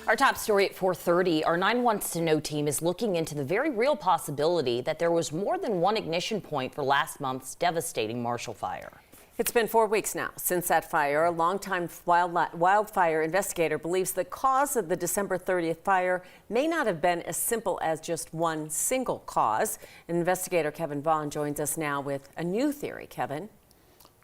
Our top story at 4:30, our 9 Wants to Know team is looking into the very real possibility that there was more than one ignition point for last month's devastating Marshall Fire. It's been 4 weeks now since that fire. A longtime wildfire investigator believes the cause of the December 30th fire may not have been as simple as just one single cause. Investigator Kevin Vaughn joins us now with a new theory. Kevin?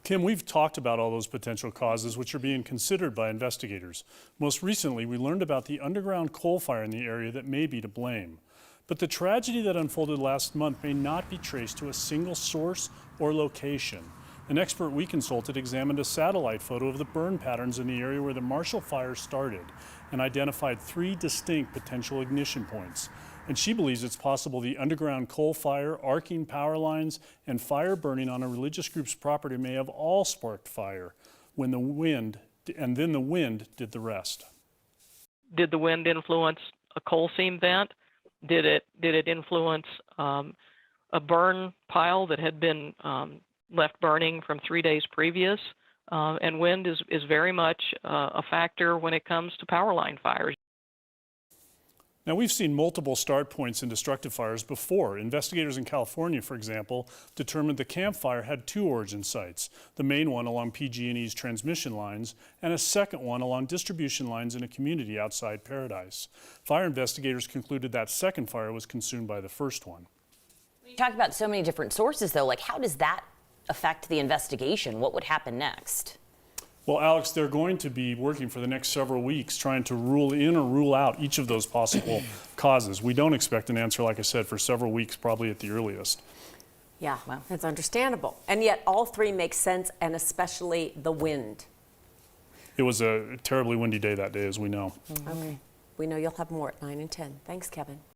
Kim, we've talked about all those potential causes which are being considered by investigators. Most recently, we learned about the underground coal fire in the area that may be to blame. But the tragedy that unfolded last month may not be traced to a single source or location. An expert we consulted examined a satellite photo of the burn patterns in the area where the Marshall Fire started and identified 3 distinct potential ignition points. And she believes it's possible the underground coal fire, arcing power lines, and fire burning on a religious group's property may have all sparked fire when the wind did the rest. Did the wind influence a coal seam vent? Did it influence a burn pile that had been left burning from 3 days previous? And wind is very much a factor when it comes to power line fires. Now, we've seen multiple start points in destructive fires before. Investigators in California, for example, determined the Camp Fire had 2 origin sites, the main one along PG&E's transmission lines and a second one along distribution lines in a community outside Paradise. Fire investigators concluded that second fire was consumed by the first one. You talk about so many different sources, though. Like, how does that affect the investigation? What would happen next? Well, Alex, they're going to be working for the next several weeks trying to rule in or rule out each of those possible causes. We don't expect an answer, like I said, for several weeks, probably at the earliest. Yeah, well, that's understandable. And yet all 3 make sense, and especially the wind. It was a terribly windy day that day, as we know. Okay. We know you'll have more at 9 and 10. Thanks, Kevin.